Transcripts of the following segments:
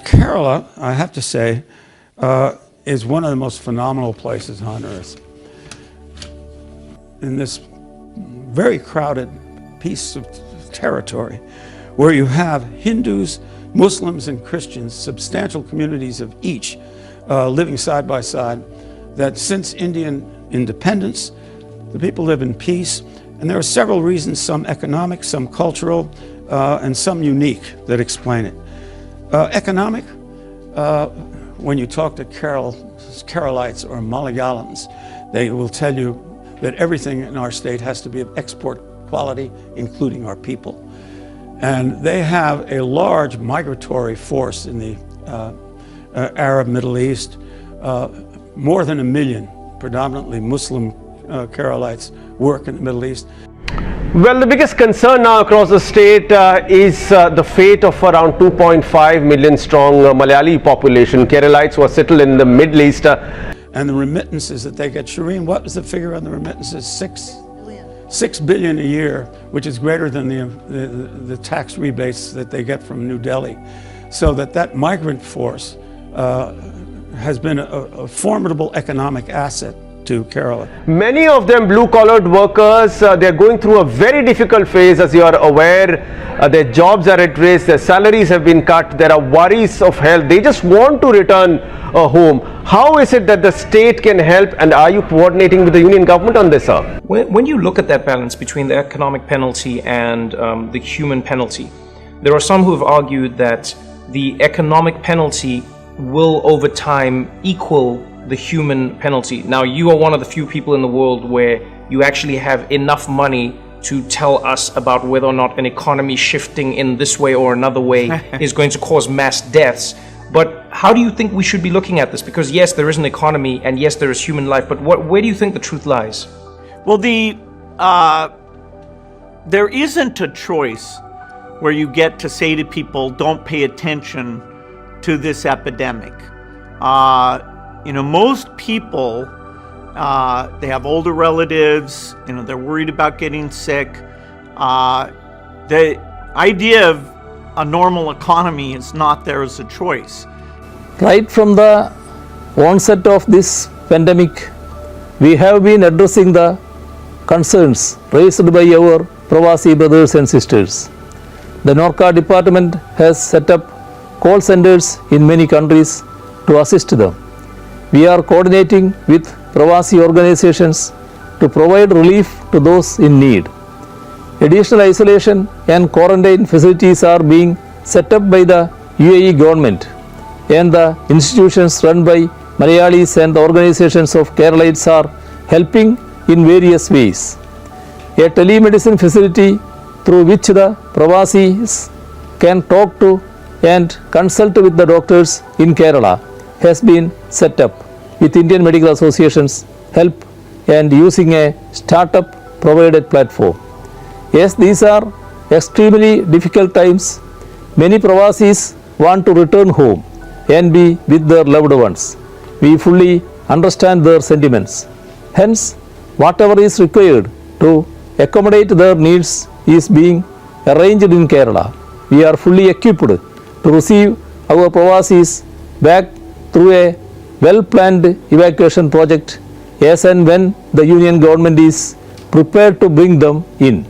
Kerala, I have to say, is one of the most phenomenal places on earth. In this very crowded piece of territory where you have Hindus, Muslims, and Christians, substantial communities of each living side by side, that since Indian independence, the people live in peace. And there are several reasons, some economic, some cultural, and some unique, that explain it. Economic, when you talk to Keralites or Malayalams, they will tell you that everything in our state has to be of export quality, including our people. And they have a large migratory force in the Arab Middle East, more than 1 million, predominantly Muslim Keralites work in the Middle East. Well, the biggest concern now across the state is the fate of around 2.5 million strong Malayali population, Keralites who are settled in the Middle East. And the remittances that they get, Shireen, what was the figure on the remittances? 6 billion a year, which is greater than the tax rebates that they get from New Delhi. So that migrant force has been a formidable economic asset to Kerala. Many of them blue-collared workers, they're going through a very difficult phase, as you are aware. Their jobs are at risk, their salaries have been cut, there are worries of health. They just want to return home. How is it that the state can help, and are you coordinating with the union government on this, sir? When you look at that balance between the economic penalty and the human penalty, there are some who have argued that the economic penalty will over time equal the human penalty. Now, you are one of the few people in the world where you actually have enough money to tell us about whether or not an economy shifting in this way or another way is going to cause mass deaths. But how do you think we should be looking at this? Because yes, there is an economy and yes, there is human life, but where do you think the truth lies? Well, there isn't a choice where you get to say to people, don't pay attention to this epidemic. Most people, they have older relatives, they're worried about getting sick. The idea of a normal economy is not there as a choice. Right from the onset of this pandemic, we have been addressing the concerns raised by our Pravasi brothers and sisters. The NORCA department has set up call centers in many countries to assist them. We are coordinating with Pravasi organizations to provide relief to those in need. Additional isolation and quarantine facilities are being set up by the UAE government, and the institutions run by Malayalis and the organizations of Keralites are helping in various ways. A telemedicine facility through which the Pravasis can talk to and consult with the doctors in Kerala has been set up with Indian Medical Association's help and using a startup provided platform. Yes, these are extremely difficult times. Many Pravasis want to return home and be with their loved ones. We fully understand their sentiments. Hence, whatever is required to accommodate their needs is being arranged in Kerala. We are fully equipped to receive our Pravasis back through a well-planned evacuation project as and when the union government is prepared to bring them in.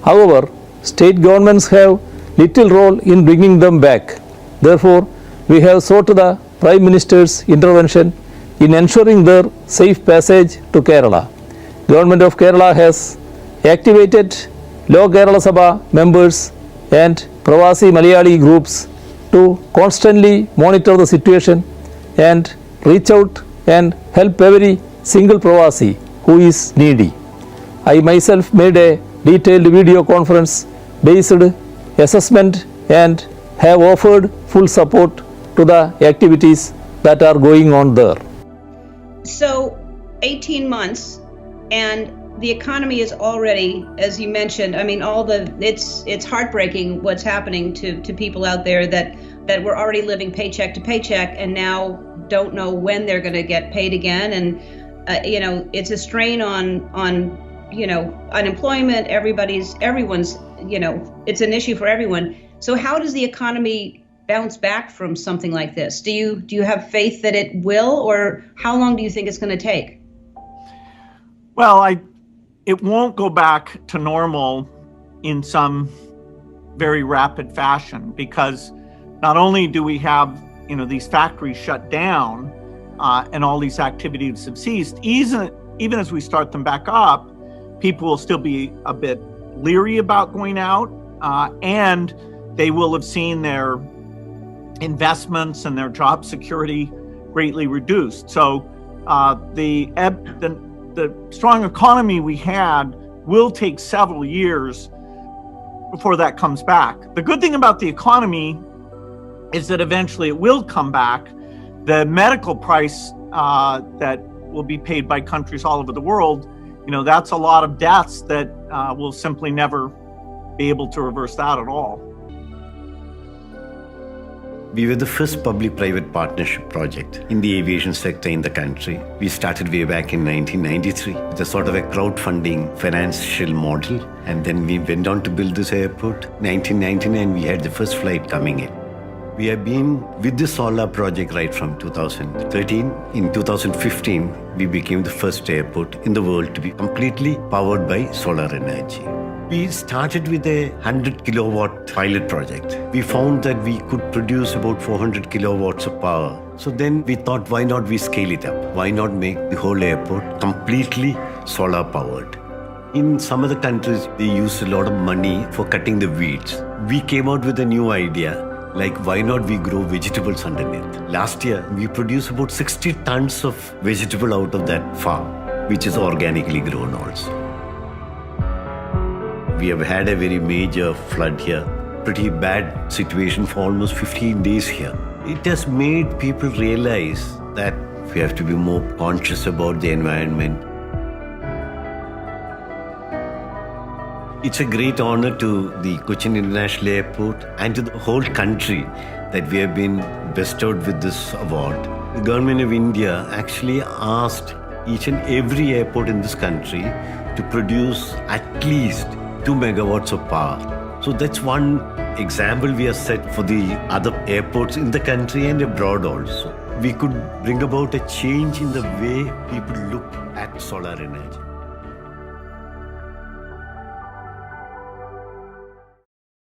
However, state governments have little role in bringing them back. Therefore, we have sought the Prime Minister's intervention in ensuring their safe passage to Kerala. Government of Kerala has activated Law Kerala Sabha members and Pravasi Malayali groups to constantly monitor the situation and reach out and help every single Pravasi who is needy. I myself made a detailed video conference based assessment and have offered full support to the activities that are going on there. So 18 months and the economy is already, as you mentioned, it's heartbreaking what's happening to people out there that were already living paycheck to paycheck and now don't know when they're going to get paid again. And, it's a strain on unemployment. Everyone's, it's an issue for everyone. So how does the economy bounce back from something like this? Do you have faith that it will, or how long do you think it's going to take? Well, it won't go back to normal in some very rapid fashion, because not only do we have these factories shut down and all these activities have ceased, even as we start them back up, people will still be a bit leery about going out, and they will have seen their investments and their job security greatly reduced. So the strong economy we had will take several years before that comes back. The good thing about the economy is that eventually it will come back. The medical price that will be paid by countries all over the world, that's a lot of deaths that will simply never be able to reverse that at all. We were the first public-private partnership project in the aviation sector in the country. We started way back in 1993 with a sort of a crowdfunding financial model, and then we went on to build this airport. 1999, we had the first flight coming in. We have been with the solar project right from 2013. In 2015, we became the first airport in the world to be completely powered by solar energy. We started with a 100 kilowatt pilot project. We found that we could produce about 400 kilowatts of power. So then we thought, why not we scale it up? Why not make the whole airport completely solar powered? In some other countries, they use a lot of money for cutting the weeds. We came out with a new idea, like why not we grow vegetables underneath? Last year, we produced about 60 tons of vegetable out of that farm, which is organically grown also. We have had a very major flood here, pretty bad situation for almost 15 days here. It has made people realize that we have to be more conscious about the environment. It's a great honor to the Cochin International Airport and to the whole country that we have been bestowed with this award. The government of India actually asked each and every airport in this country to produce at least 2 megawatts of power. So that's one example we have set for the other airports in the country and abroad also. We could bring about a change in the way people look at solar energy.